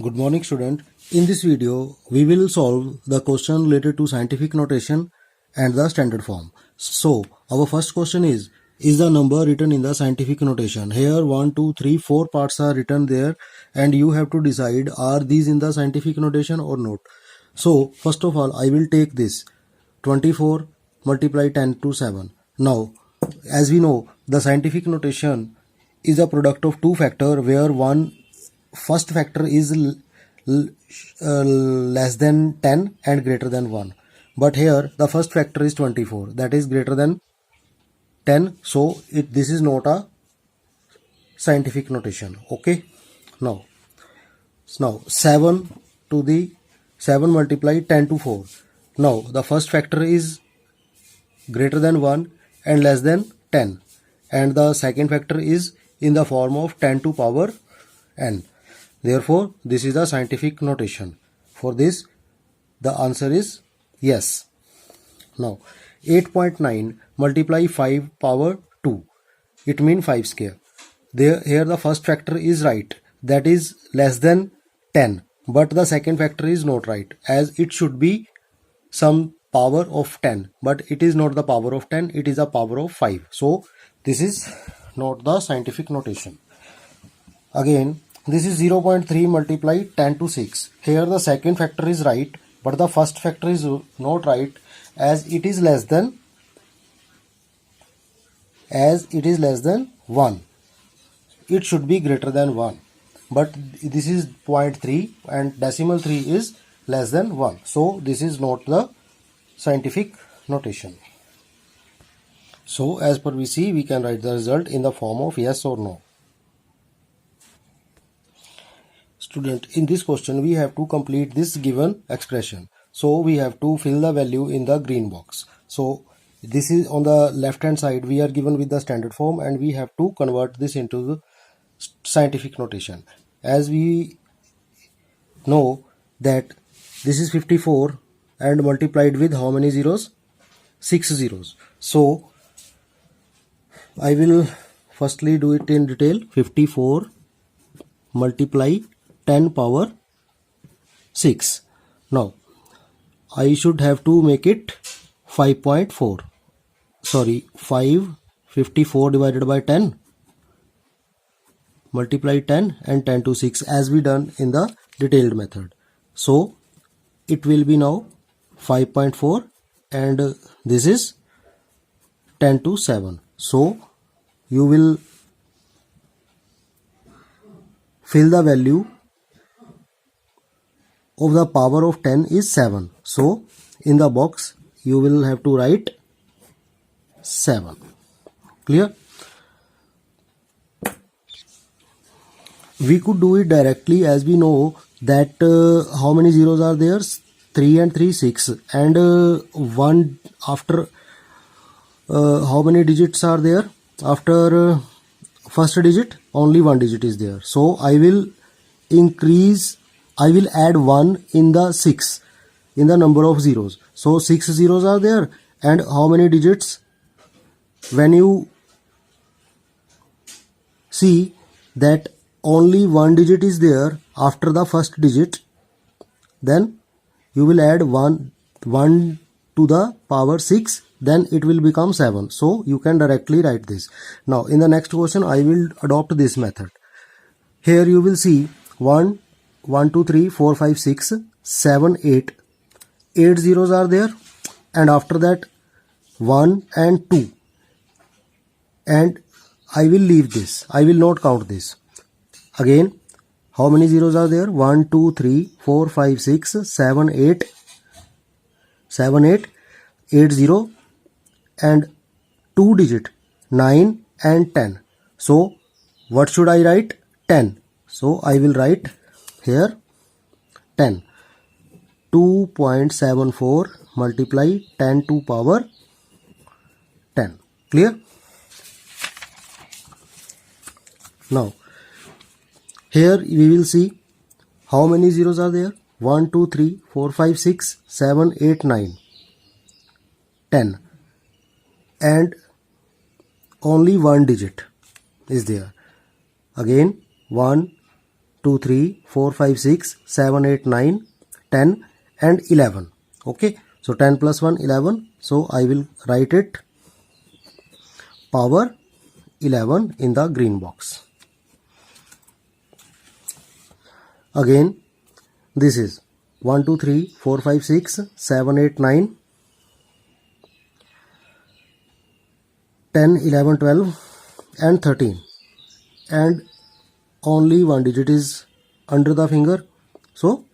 Good morning, student. In this video, we will solve the question related to scientific notation and the standard form. So, our first question is the number written in the scientific notation? Here 1, 2, 3, 4 parts are written there and you have to decide are these in the scientific notation or not. So, first of all, I will take this 24 multiply 10 to 7. Now, as we know, the scientific notation is a product of two factors where one first factor is less than 10 and greater than 1, but here the first factor is 24, that is greater than 10, so this is not a scientific notation. Okay, now 7 to the 7 multiply 10 to 4. Now the first factor is greater than 1 and less than 10, and the second factor is in the form of 10 to power n. Therefore, this is the scientific notation. For this, the answer is yes. Now, 8.9 multiply 5 power 2. It means 5 square. Here the first factor is right, that is less than 10. But the second factor is not right, as it should be some power of 10. But it is not the power of 10, it is a power of 5. So, this is not the scientific notation. Again, this is 0.3 multiply 10 to 6. Here the second factor is right, but the first factor is not right, as it is less than 1. It should be greater than 1. But this is 0.3 and decimal 3 is less than 1. So this is not the scientific notation. So as per we see, we can write the result in the form of yes or no. Student, in this question we have to complete this given expression. So we have to fill the value in the green box. So this is on the left hand side, we are given with the standard form and we have to convert this into the scientific notation. As we know that this is 54 and multiplied with how many zeros? 6 zeros. So I will firstly do it in detail. 54 multiply 10 power 6. Now I should have to make it 5.4. Sorry, 554 divided by 10 multiply 10 and 10 to 6 as we done in the detailed method. So it will be now 5.4 and this is 10 to 7. So you will fill the value of the power of 10 is 7. So in the box you will have to write 7. Clear? We could do it directly, as we know that how many zeros are there? 3 and 3, 6, and 1 after how many digits are there? After first digit, only one digit is there. So I will add 1 in the 6 in the number of zeros. So 6 zeros are there, and how many digits? When you see that only one digit is there after the first digit, then you will add 1 to the power 6, then it will become 7. So you can directly write this. Now in the next question I will adopt this method. Here you will see 1, 2, 3, 4, 5, 6, 7, 8. 8 zeros are there, and after that 1 and 2. And I will leave this. I will not count this. Again, how many zeros are there? 1, 2, 3, 4, 5, 6, 7, 8. 7, 8, 8 0 and 2 digit 9 and 10. So what should I write? 10. So I will write here 10. 2.74 multiply 10 to power 10. Clear? Now here we will see how many zeros are there. 1, 2, 3, 4, 5, 6, 7, 8, 9, 10, and only one digit is there. Again 1, 2, 3, 4, 5, 6, 7, 8, 9, 10 and 11. Okay, so 10 plus 1, 11. So I will write it power 11 in the green box. Again, this is 1, 2, 3, 4, 5, 6, 7, 8, 9, 10, 11, 12 and 13, and only one digit is under the finger, so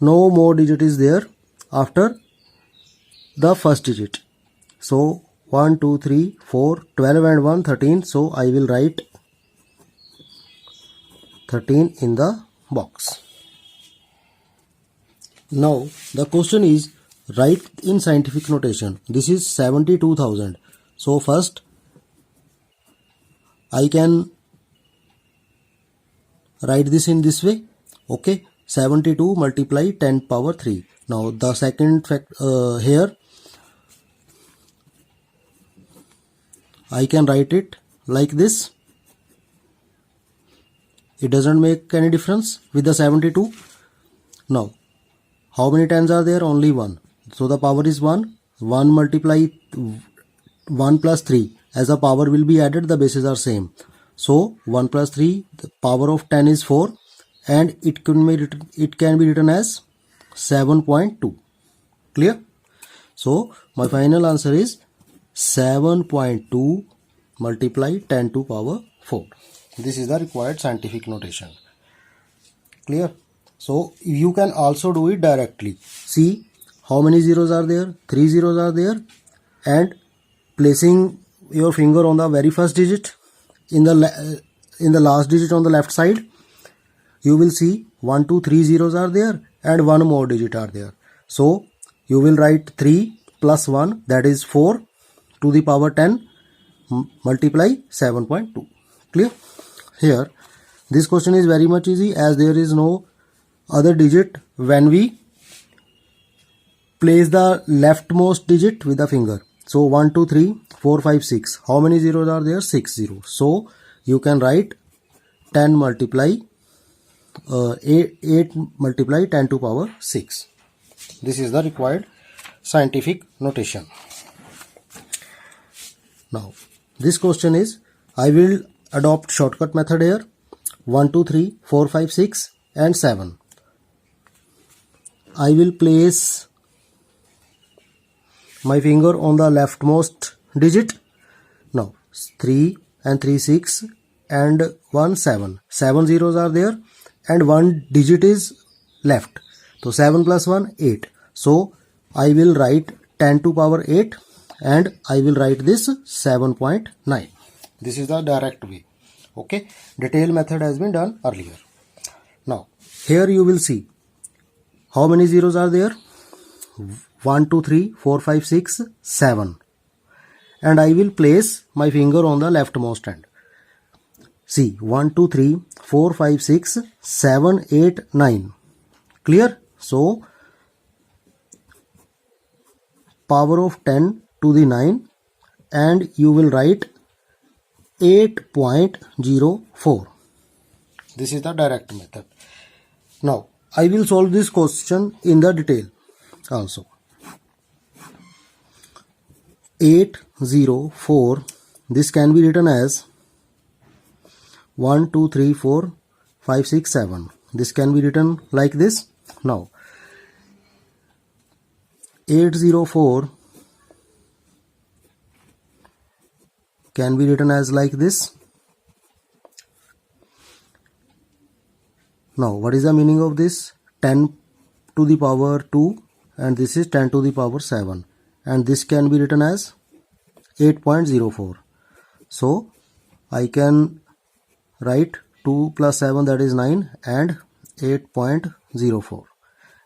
no more digit is there after the first digit. So 1, 2, 3, 4, 12 and 1, 13. So I will write 13 in the box. Now the question is, write in scientific notation. This is 72,000. So first I can write this in this way. Okay, 72 multiply 10 power 3. Now the second fact here I can write it like this. It doesn't make any difference with the 72. Now how many tens are there? Only one. So the power is 1. 1 multiply 1 plus 3. As the power will be added, the bases are same. So 1 plus 3, the power of 10 is 4, and it can be written as 7.2. Clear? So my final answer is 7.2 multiply 10 to power 4. This is the required scientific notation. Clear? So you can also do it directly. See how many zeros are there? 3 zeros are there, and placing your finger on the very first digit in the last digit on the left side, you will see 1, 2, 3 zeros are there and one more digit are there. So you will write 3 plus 1, that is 4 to the power 10 multiply 7.2. Clear? Here this question is very much easy, as there is no other digit when we place the leftmost digit with the finger. So 1, 2, 3, 4, 5, 6. How many zeros are there? 6 zeros. So you can write 10 multiply 8 multiply 10 to power 6. This is the required scientific notation. Now this question is, I will adopt shortcut method here. 1, 2, 3, 4, 5, 6 and 7. I will place my finger on the leftmost digit. Now 3 and 3 6 and 1 7. 7 zeros are there and one digit is left. So 7 plus 1 8. So I will write 10 to power 8 and I will write this 7.9. This is the direct way. Okay, detail method has been done earlier. Now here you will see how many zeros are there. 1, 2, 3, 4, 5, 6, 7. And I will place my finger on the leftmost end. See, 1, 2, 3, 4, 5, 6, 7, 8, 9. Clear? So, power of 10 to the 9, and you will write 8.04. This is the direct method. Now, I will solve this question in the detail also. 804, this can be written as 1, 2, 3, 4, 5, 6, 7. This can be written like this. Now 804 can be written as like this. Now what is the meaning of this? 10 to the power 2 and this is 10 to the power 7, and this can be written as 8.04. So I can write 2 plus 7, that is 9, and 8.04.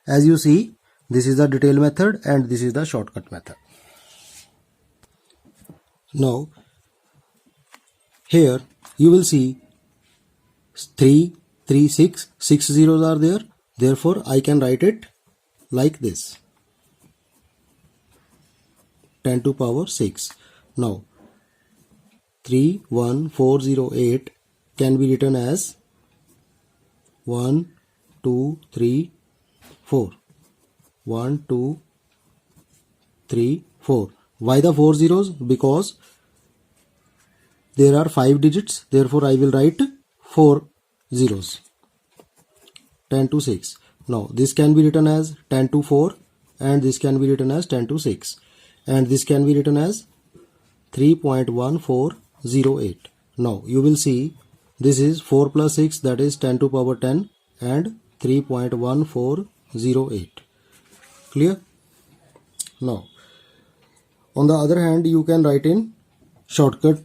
As you see, this is the detail method and this is the shortcut method. Now here you will see 3, 3, 6, 6 zeros are there. Therefore I can write it like this, 10 to power 6. Now 31408 can be written as 1 2 3 4. 1 2 3 4. Why the 4 zeros? Because there are 5 digits, therefore I will write 4 zeros. 10 to 6. Now this can be written as 10 to 4 and this can be written as 10 to 6 and this can be written as 3.1408. Now you will see this is 4 plus 6, that is 10 to power 10 and 3.1408. Clear? Now on the other hand, you can write in shortcut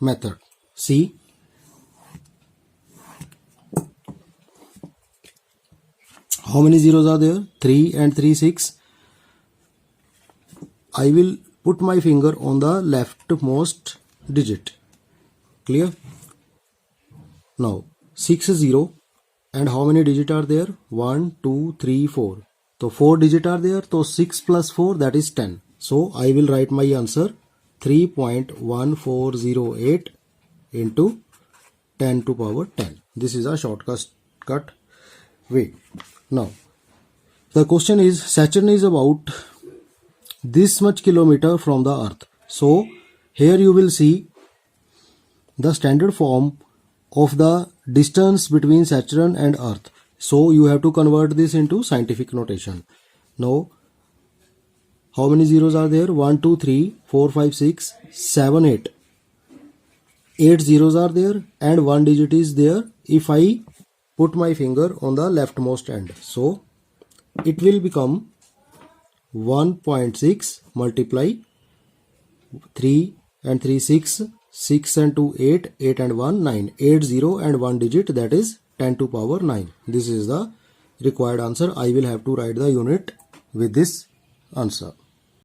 method. See, how many zeros are there? 3 and 3 6. I will put my finger on the leftmost digit. Clear? Now 6 0 and how many digits are there? 1 2 3 4. So 4 digits are there, so 6 plus 4, that is 10. So I will write my answer 3.1408 into 10 to power 10. This is a shortcut way. Now the question is, Saturn is about this much kilometer from the Earth. So here you will see the standard form of the distance between Saturn and Earth. So you have to convert this into scientific notation. Now how many zeros are there? 1 2 3 4 5 6 7 8. 8 zeros are there and 1 digit is there if I put my finger on the leftmost end. So it will become 1.6 multiply 3 and 3 6, 6 and 2 8, 8 and 1 9, 8 0 and 1 digit, that is 10 to power 9. This is the required answer. I will have to write the unit with this answer.